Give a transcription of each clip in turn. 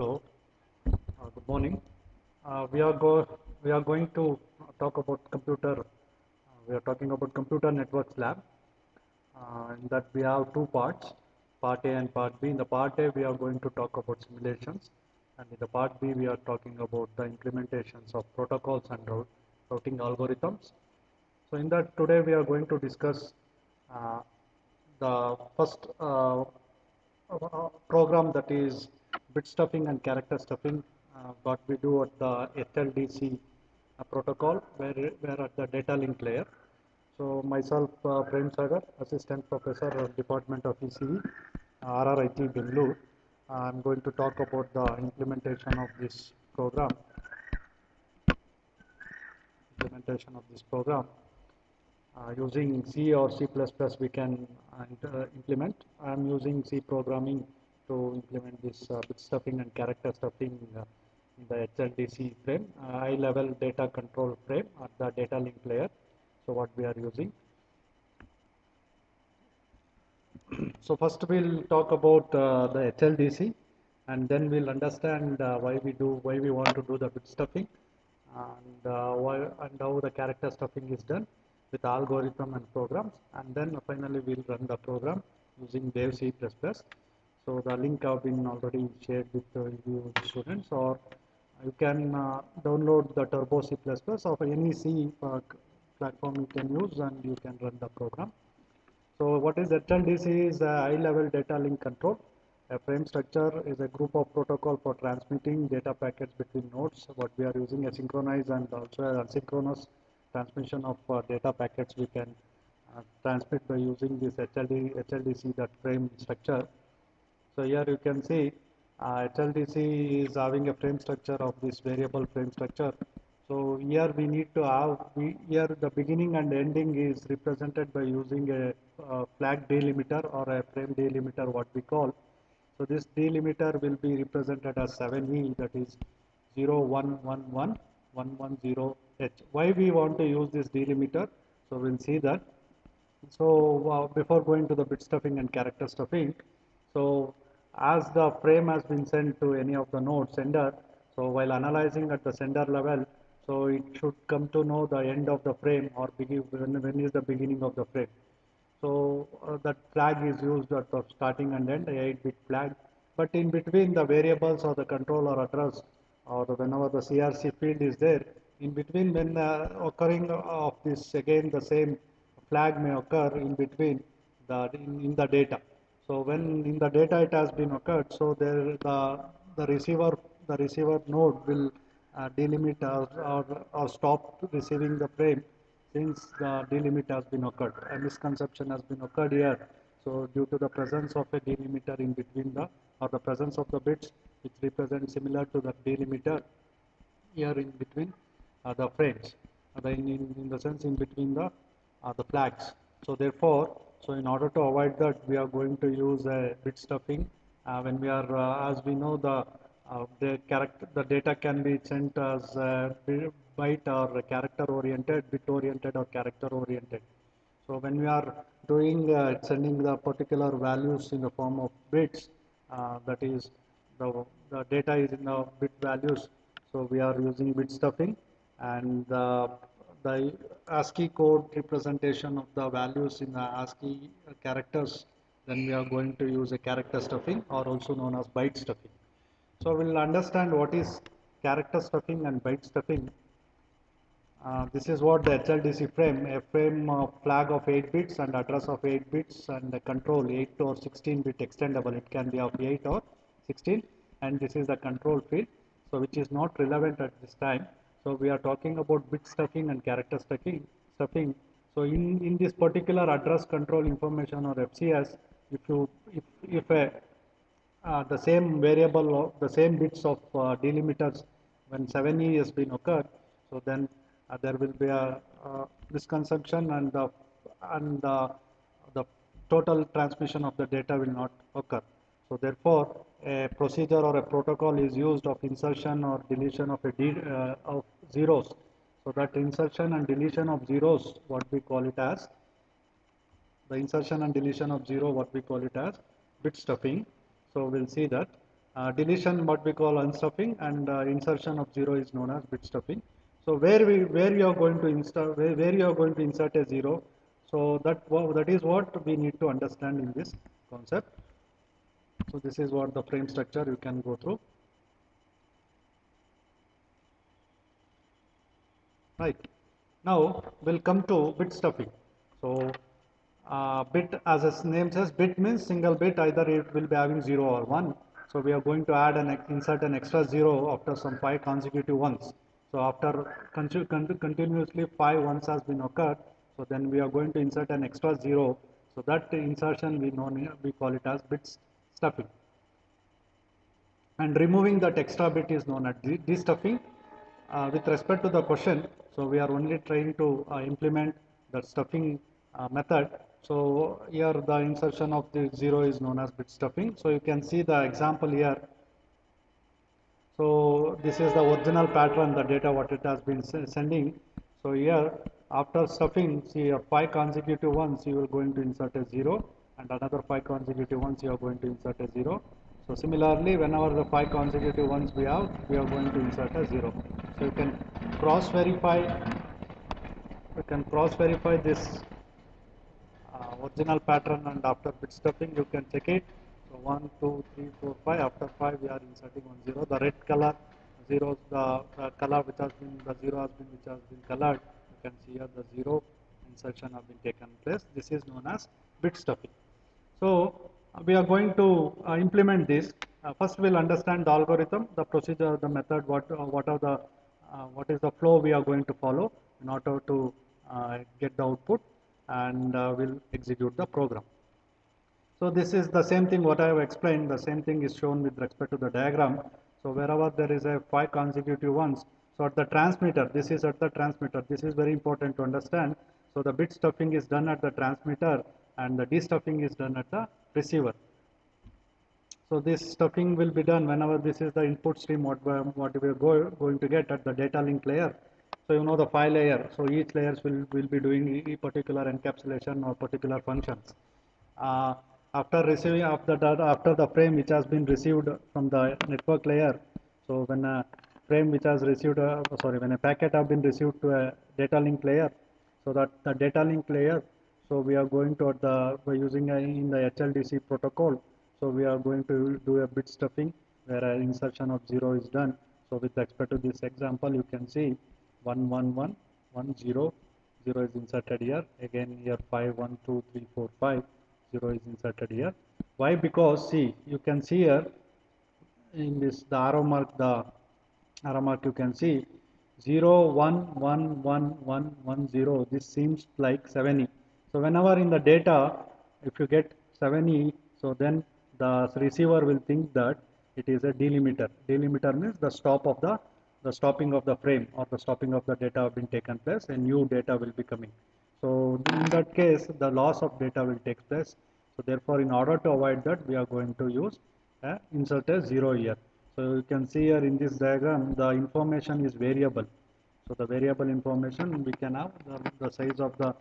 Hello, good morning. We are going to talk about computer. We are talking about computer networks lab. In that we have two parts, part A and part B. In the part A, we are going to talk about simulations, and in the part B, we are talking about the implementations of protocols and routing algorithms. So in that today we are going to discuss uh, the first program, that is bit stuffing and character stuffing, what we do at the HLDC protocol, where at the data link layer. So myself, Prem Sagar, Assistant Professor of Department of ECE, RRIT Bengaluru. I'm going to talk about the implementation of this program. Using C or C++ we can implement. I'm using C programming to implement this bit stuffing and character stuffing in the HLDC frame, high level data control frame at the data link layer. So what we are using. So first we'll talk about the HLDC, and then we'll understand why we want to do the bit stuffing, and how the character stuffing is done with algorithm and programs, and then finally we'll run the program using Dev C++. So the link have been already shared with you students, or you can download the Turbo C++ of any C platform you can use, and you can run the program. So what is HLDC is a high-level data link control. A frame structure is a group of protocol for transmitting data packets between nodes. What we are using a synchronized and also a asynchronous transmission of data packets we can transmit by using this HLDC, that frame structure. So here you can see HLDC is having a frame structure of this variable frame structure. So here we need to have, here the beginning and ending is represented by using a flag delimiter or a frame delimiter, what we call. So this delimiter will be represented as 7E, that is 0111110H. Why we want to use this delimiter? So we'll see that. So before going to the bit stuffing and character stuffing, so as the frame has been sent to any of the node sender, so while analyzing at the sender level, so it should come to know the end of the frame, or when is the beginning of the frame. So that flag is used at the starting and end, a 8-bit flag. But in between the variables or the controller address, or whenever the CRC field is there, in between when occurring of this, again the same flag may occur in between in the data. So when in the data it has been occurred, so there the receiver node will delimit or stop receiving the frame since the delimit has been occurred. A misconception has been occurred here. So due to the presence of a delimiter in between or the presence of the bits, which represents similar to the delimiter here in between the frames, in the sense in between the flags. So therefore, so in order to avoid that, we are going to use a bit stuffing. When we are, as we know, the data can be sent as byte or character oriented, bit oriented or character oriented. So when we are doing sending the particular values in the form of bits, that is the data is in the bit values. So we are using bit stuffing, and the ASCII code representation of the values in the ASCII characters, then we are going to use a character stuffing, or also known as byte stuffing. So we'll understand what is character stuffing and byte stuffing. This is what the HLDC frame, a frame flag of 8 bits and address of 8 bits and the control 8 or 16 bit extendable. It can be of 8 or 16, and this is the control field, so which is not relevant at this time. So we are talking about bit stuffing and character stuffing. So in this particular address control information, or FCS, if a the same variable of the same bits of delimiters, when 7E has been occurred, so then there will be a misconception, and the total transmission of the data will not occur. So therefore, a procedure or a protocol is used of insertion or deletion of of zeros. So that insertion and deletion of zeros, what we call it as the insertion and deletion of zero, what we call it as bit stuffing. So we'll see that. deletion what we call unstuffing, and insertion of 0 is known as bit stuffing. So where you are going to insert where you are going to insert a 0, so that is what we need to understand in this concept. So this is what the frame structure you can go through. Right. Now we'll come to bit stuffing. So bit, as its name says, bit means single bit, either it will be having 0 or 1. So we are going to add and insert an extra 0 after some 5 consecutive ones. So after continuously 5 ones has been occurred, so then we are going to insert an extra 0. So that insertion we call it as bit stuffing. And removing that extra bit is known as destuffing. With respect to the question, so we are only trying to implement the stuffing method. So here the insertion of the 0 is known as bit stuffing. So you can see the example here. So this is the original pattern, the data what it has been sending. So here after stuffing, see 5 consecutive ones you are going to insert a 0, and another 5 consecutive ones you are going to insert a 0. So similarly, whenever the 5 consecutive ones we are going to insert a 0. So you can cross verify this original pattern, and after bit stuffing you can check it. So 1, 2, 3, 4, 5. After 5 we are inserting 1 0. The red color 0, the color which has been, the 0 has been which has been colored. You can see here the 0 insertion have been taken place. This is known as bit stuffing. So we are going to implement this. First we'll understand the algorithm, the procedure, the method, what is the flow we are going to follow in order to get the output, and we'll execute the program. So this is the same thing what I have explained. The same thing is shown with respect to the diagram. So wherever there is a 5 consecutive ones, so at the transmitter, this is at the transmitter. This is very important to understand. So the bit stuffing is done at the transmitter, and the destuffing is done at the receiver. So this stuffing will be done whenever this is the input stream what we are going to get at the data link layer. So you know the file layer. So each layers will be doing a particular encapsulation or particular functions. Uh, after receiving after the frame which has been received from the network layer. So when a frame which has received when a packet have been received to a data link layer, so that the data link layer, so we are going to by using in the HLDC protocol. So we are going to do a bit stuffing where an insertion of 0 is done. So with respect to this example, you can see 1 1 1 1 0 0 is inserted here. Again here 5 1 2 3 4 5 0 is inserted here. Why? Because see, you can see here in this the arrow mark you can see 0 1 1 1 1 1 0. This seems like 7e. So whenever in the data if you get 7e, so then the receiver will think that it is a delimiter. Delimiter means the stopping of the frame, or the stopping of the data have been taken place, and new data will be coming. So in that case the loss of data will take place. So therefore in order to avoid that, we are going to use insert a 0 here. So you can see here in this diagram the information is variable. So the variable information we can have the size of the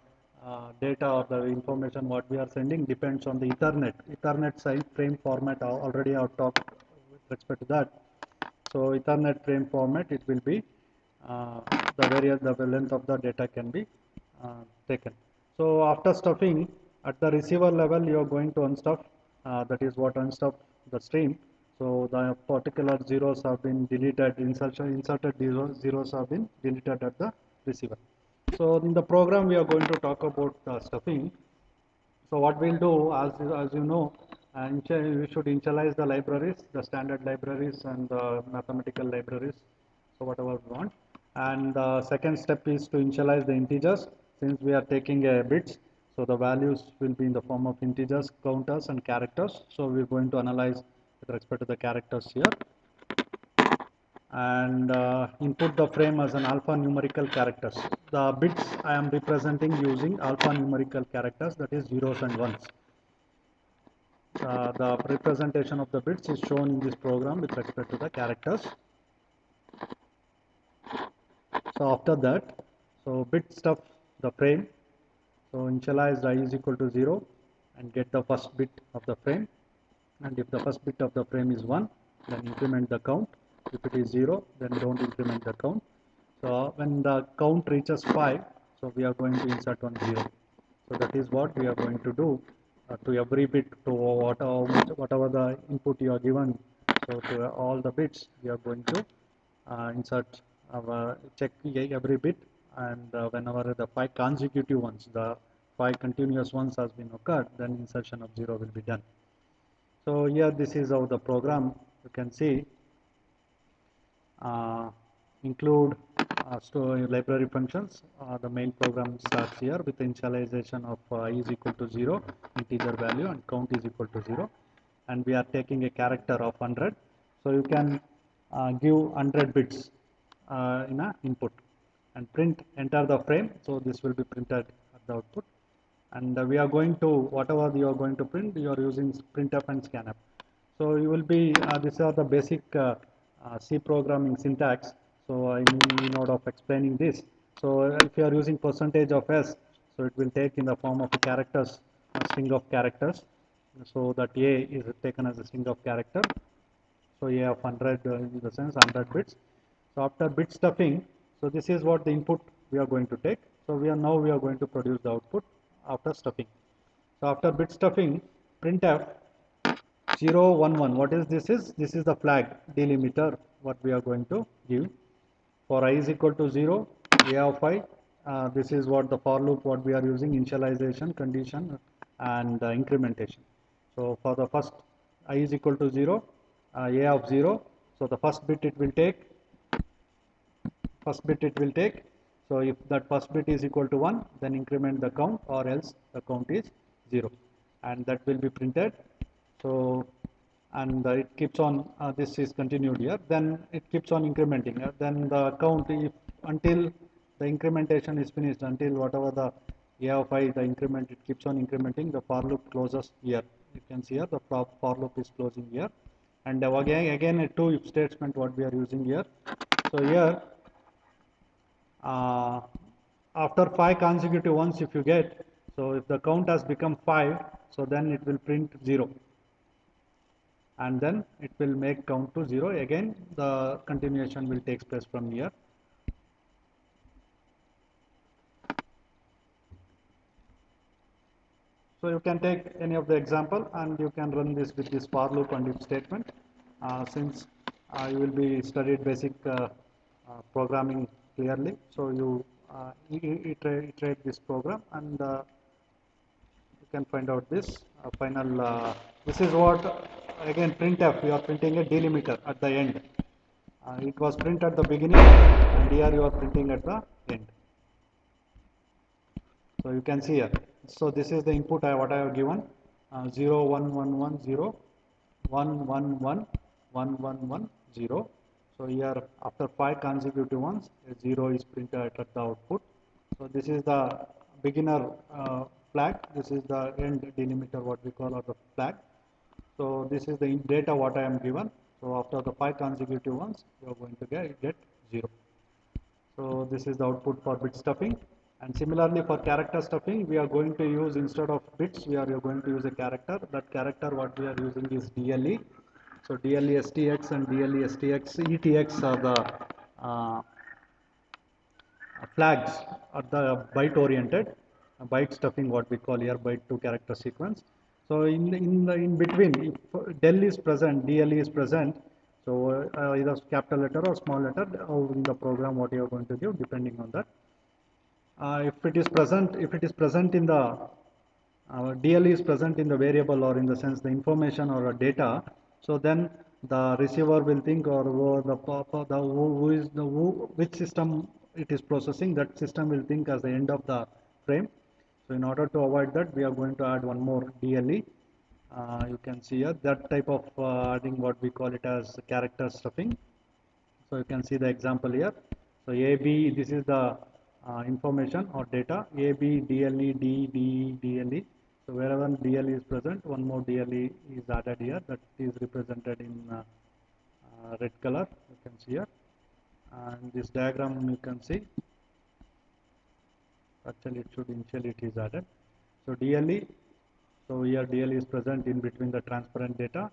data or the information what we are sending depends on the Ethernet size frame format. Already I have talked with respect to that. So Ethernet frame format, it will be uh, the length of the data can be taken. So after stuffing at the receiver level, you are going to unstuff. That is what unstuff the stream. So the particular zeros have been deleted. Inserted zeros have been deleted at the receiver. So in the program, we are going to talk about stuffing. So what we'll do, as you know, we should initialize the libraries, the standard libraries and the mathematical libraries. So whatever we want. And the second step is to initialize the integers. Since we are taking a bits, so the values will be in the form of integers, counters, and characters. So we're going to analyze with respect to the characters here, and input the frame as an alphanumerical characters. The bits I am representing using alphanumerical characters, that is zeros and ones. The representation of the bits is shown in this program with respect to the characters. So after that, so bit stuff the frame. So initialize I is equal to 0 and get the first bit of the frame. And if the first bit of the frame is 1, then increment the count. If it is 0, then don't increment the count. So when the count reaches 5, so we are going to insert one 0. So that is what we are going to do to every bit, to whatever the input you are given. So to all the bits, we are going to insert check every bit, and whenever the 5 consecutive ones, the 5 continuous ones has been occurred, then insertion of 0 will be done. So here this is how the program, you can see, uh, include library functions. The main program starts here with initialization of I is equal to 0, integer value, and count is equal to 0, and we are taking a character of 100. So you can give 100 bits in a input and print, enter the frame. So this will be printed at the output, and we are going to, whatever you are going to print, you are using printf and scanf. So you will be, these are the basic C programming syntax. So I need not of explaining this. So if you are using percentage of s, so it will take in the form of characters, a string of characters. So that a is taken as a string of character. So a of 100 in the sense 100 bits. So after bit stuffing, so this is what the input we are going to take. So we are going to produce the output after stuffing. So after bit stuffing, printf 0 1 1, what is this? This is the flag delimiter what we are going to give. For I is equal to 0, a of I, this is what the for loop what we are using, initialization, condition, and incrementation. So for the first I is equal to 0, a of 0, so the first bit it will take, so if that first bit is equal to 1, then increment the count, or else the count is 0, and that will be printed. So and it keeps on, this is continued here, then it keeps on incrementing, then the count, if until the incrementation is finished, until whatever the a of I, the increment, it keeps on incrementing, the for loop closes here. You can see here the for loop is closing here, and again a two if statement what we are using here. So here uh, after 5 consecutive ones if you get, so if the count has become 5, so then it will print 0, and then it will make count to 0. Again the continuation will take place from here. So you can take any of the example and you can run this with this for loop and if statement, since you will be studied basic programming clearly. So you iterate this program, and you can find out this final, this is what, again printf, you are printing a delimiter at the end. It was printed at the beginning, and here you are printing at the end. So you can see here. So this is the input what I have given, 0 1 1 1 0 1 1 1 1 1 1 0. So here after 5 consecutive ones, a 0 is printed at the output. So this is the beginner flag. This is the end delimiter what we call, or the flag. So this is the data what I am given. So after the 5 consecutive ones, you are going to get 0. So this is the output for bit stuffing. And similarly for character stuffing, we are going to use, instead of bits, we are going to use a character. That character what we are using is DLE. So DLE STX and DLE STX ETX are the flags, are the byte oriented, byte stuffing what we call here, byte to character sequence. So in between, if del is present, DLE is present, so either capital letter or small letter, in the program what you are going to give, depending on that. If it is present in the DLE is present in the variable, or in the sense the information or a data, so then the receiver will think, or who is the which system it is processing, that system will think as the end of the frame. So in order to avoid that, we are going to add one more DLE. You can see here that type of adding what we call it as character stuffing. So you can see the example here. So AB, this is the information or data, AB, DLE, DLE. So wherever DLE is present, one more DLE is added here, that is represented in red color, you can see here. And this diagram you can see, actually it should initially it is added. So DLE, so here DLE is present in between the transparent data,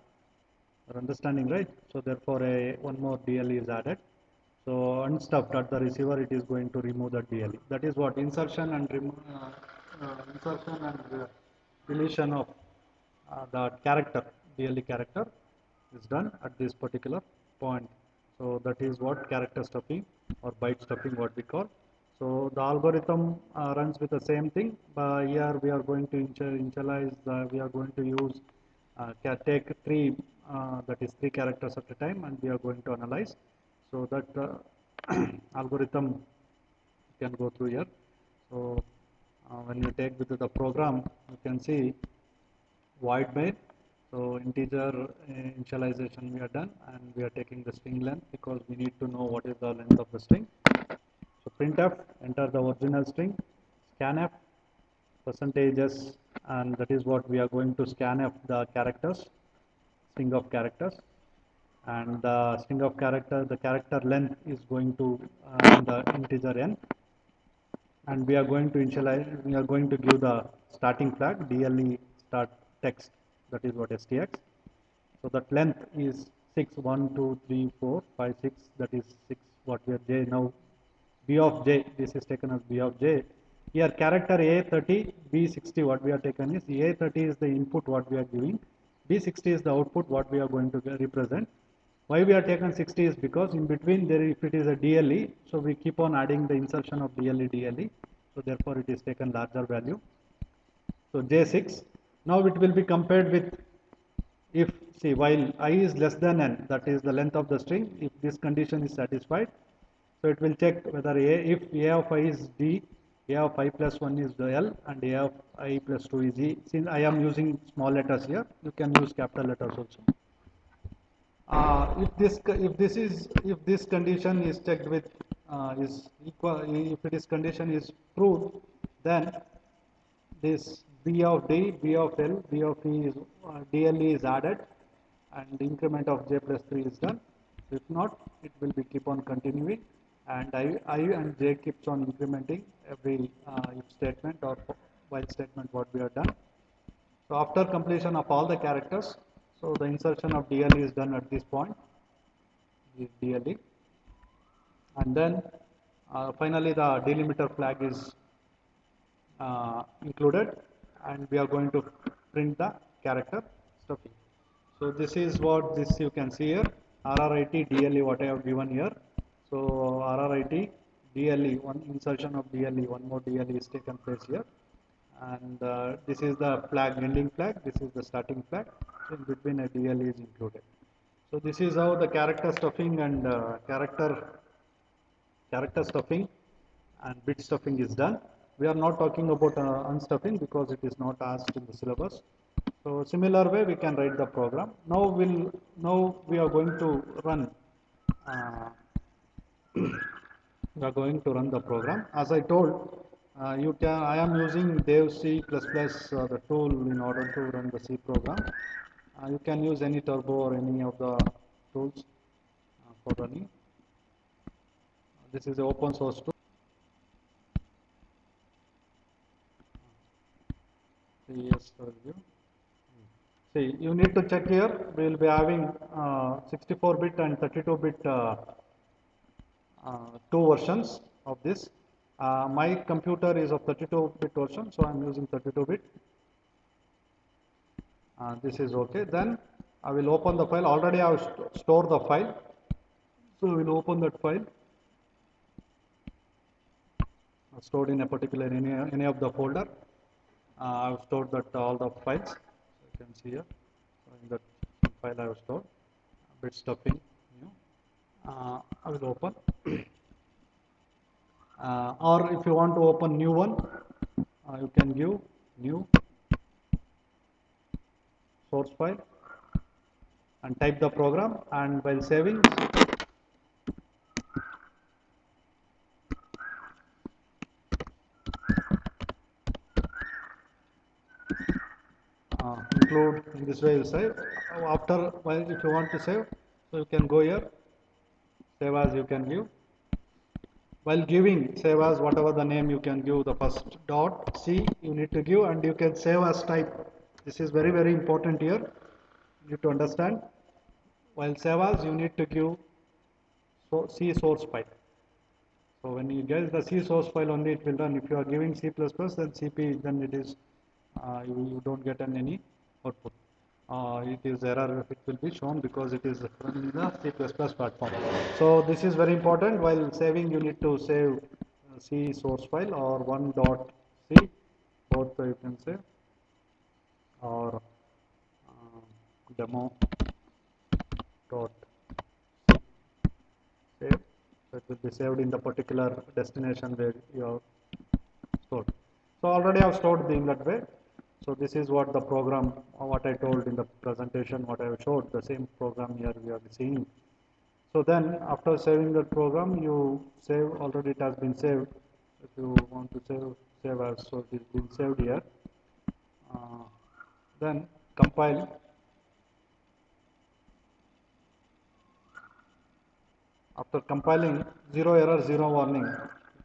You're understanding, right? So therefore one more DLE is added. So unstuffed at the receiver, it is going to remove the DLE. That is what insertion and deletion of the character, DLE character is done at this particular point. So that is what character stuffing or byte stuffing what we call. So the algorithm runs with the same thing, but here we are going to initialize, we are going to use take three, that is three characters at a time, and we are going to analyze. So that algorithm can go through here. So when you take with the program, you can see void main. So integer initialization we are done, and we are taking the string length because we need to know what is the length of the string. So printf, enter the original string, scanf percentages, and that is what we are going to scanf the characters, string of characters, and the string of character, the character length is going to in the integer n, and we are going to initialize, we are going to give the starting flag DLE start text, that is what STX. So that length is 6, 1, 2, 3, 4, 5, 6, that is 6 what we are j. Now B of j, this is taken as B of j. Here character A30, B60 what we are taken is A30 is the input what we are giving, B60 is the output what we are going to represent. Why we are taken 60 is because in between there, if it is a DLE, so we keep on adding the insertion of DLE, so therefore it is taken larger value. So J6, now it will be compared with, if see while I is less than n, that is the length of the string, if this condition is satisfied, so it will check whether if A of I is D, A of I plus 1 is the L, and A of I plus 2 is E. Since I am using small letters here, you can use capital letters also. If this condition is checked with is equal, if it is condition is true, then this B of D, B of L, B of E is DLE is added, and the increment of J plus 3 is done. If not, it will be keep on continuing, and I and J keeps on incrementing every if statement or while statement what we have done. So after completion of all the characters, so the insertion of DLE is done at this point, this DLE, and then finally the delimiter flag is included, and we are going to print the character stuffing. So this is what this you can see here, RRIT DLE what I have given here. So RRIT DLE, one insertion of DLE, one more DLE is taken place here, and this is the flag, ending flag, this is the starting flag, in between a DLE is included. So this is how the character stuffing and character stuffing and bit stuffing is done. We are not talking about unstuffing because it is not asked in the syllabus. So similar way we can write the program. Now we are going to run uh, we are going to run the program. As I told, I am using Dev C++, the tool, in order to run the C program. You can use any turbo or any of the tools for running. This is the open source tool. Yes, review. See, you need to check here. We will be having 64-bit and 32-bit two versions of this. My computer is of 32-bit version, so I am using 32-bit. This is okay. Then I will open the file. Already I have stored the file, so we will open that file. Stored in a particular any of the folder. I have stored that all the files. So you can see here. So in that file I have stored bit stuffing. I will open. Or if you want to open new one, you can give new source file and type the program, and while saving include, in this way you save. After, well, if you want to save, so you can go here, save as you can give. While giving, save as whatever the name you can give, the first dot C you need to give, and you can save as type. This is very important here, you need to understand. while save as you need to give C source file. So when you get the C source file only it will run. If you are giving C++, then CP, then it is you don't get any output. It is error, it will be shown because it is running the C++ platform. So this is very important. While saving, you need to save C source file or one.c, both you can save, or demo dot save. So it will be saved in the particular destination where you have stored. So already I have stored in that way. So this is what the program, what I told in the presentation, what I have showed, the same program here we are seeing. So then after saving the program, you save, already it has been saved. If you want to save as, so it is been saved here. Then compile. After compiling, zero error, zero warning,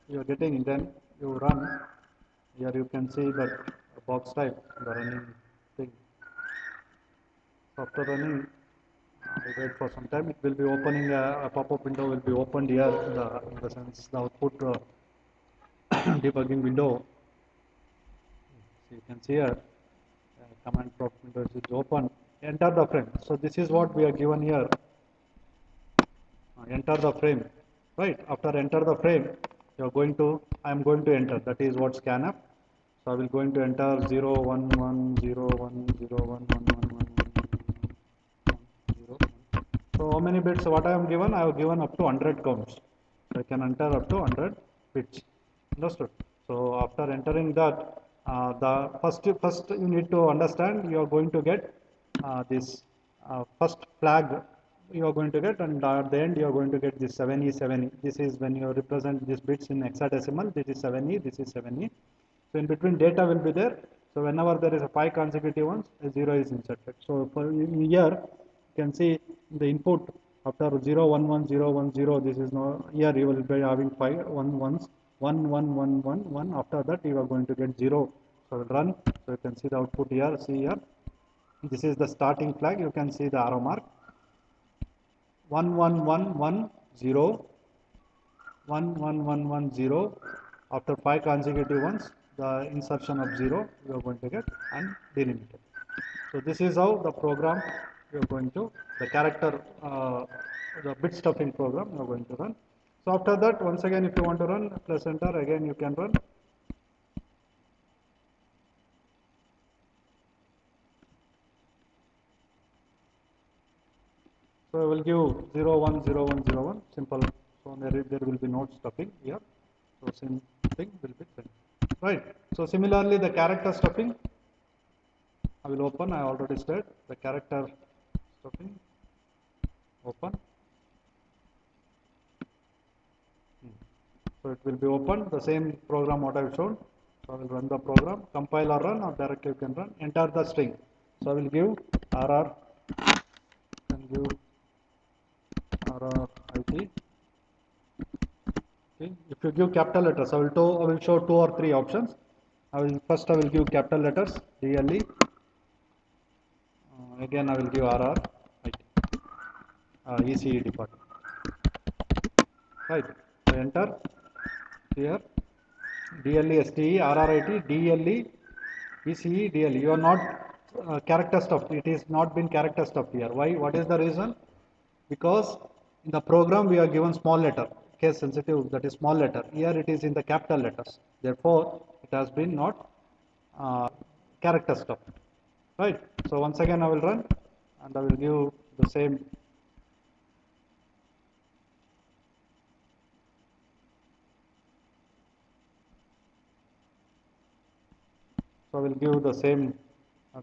you are getting, then you run. Here you can see that box type, the running thing. After running, we wait for some time. It will be opening a pop-up window will be opened here in the sense the output debugging window. So you can see here command prompt window is open. Enter the frame. So this is what we are given here. Enter the frame. Right. After enter the frame, you are going to. I am going to enter. That is what scanf. So I will going to enter 0 1 1 0 1 0 1 1 1 1 0. So how many bits? What I am given? I have given up to 100 counts. So I can enter up to 100 bits. Understood? So after entering that, the first you need to understand you are going to get this first flag you are going to get, and at the end you are going to get this 7E 7E. This is when you represent these bits in hexadecimal. This is 7E. This is 7E. So in between data will be there. So whenever there is a 5 consecutive ones, a 0 is inserted. So for here you can see the input after 0 1 1 0 1 0. This is no, here you will be having 5 1 ones 1 1 1 1 1. After that you are going to get 0. So we'll run. So you can see the output here. See here. This is the starting flag. You can see the arrow mark. 1 1 1 1 0 1 1 1 1 0. After 5 consecutive ones, the insertion of 0 you are going to get and delimited. So this is how the program you are going to, the character, the bit stuffing program you are going to run. So after that, once again, if you want to run, press enter, again you can run. So I will give 0 1 0 1 0 1, simple. So there will be no stuffing here. So same thing will be done. Right. So similarly, the character stuffing, I will open. I already said the character stuffing. Open. So it will be open. The same program what I have shown. So I will run the program. Compile or run, or directly you can run. Enter the string. So I will give RR. And give RRIT. Okay. If you give capital letters, I will show 2 or 3 options. I will give capital letters DLE. Again I will give RR ECE department. Right. So enter here DLE STE RRIT DLE ECE DLE. You are not character stuff. It is not been character stuff here. Why? What is the reason? Because in the program we are given small letter, case sensitive, that is small letter. Here it is in the capital letters. Therefore, it has been not character stuff. Right. So once again I will run and I will give the same. So I will give the same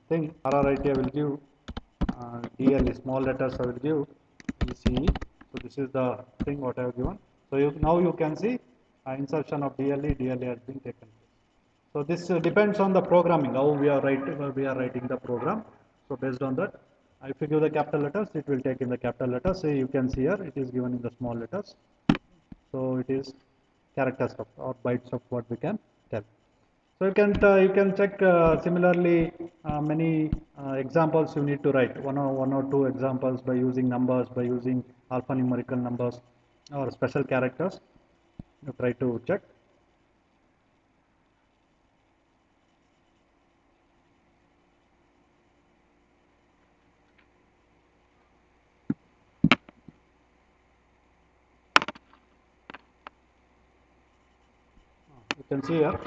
thing. RRIT I will give DLE small letters I will give ECE. So this is the thing what I have given. So now you can see insertion of DLE has been taken place. So this depends on the programming, how we are writing the program. So based on that, if you give the capital letters, it will take in the capital letters. So you can see here it is given in the small letters. So it is characters of or bytes of what we can tell. So you can check similarly many examples you need to write one or two examples by using numbers, by using alphanumerical numbers or special characters. You try to check. You can see here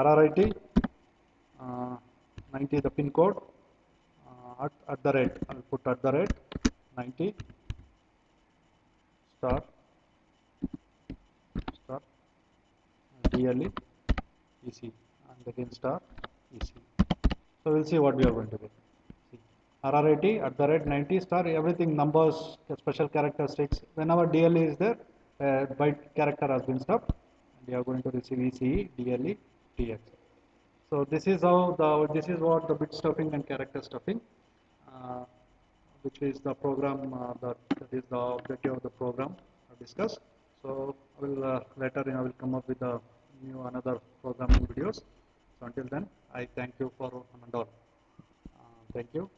RRIT 90 the pin code at the rate. I'll put at the rate 90 star star DLE EC and again star EC. So we'll see what we are going to get. See, RRIT at the rate 90 star everything numbers special characteristics. Whenever DLE is there, byte character has been stuffed, and you are going to receive ECE DLE TX. So this is how this is what the bit stuffing and character stuffing, uh, which is the program that is the objective of the program discussed. So I will later I will come up with a new another programming videos. So until then, I thank you for one and all. Thank you.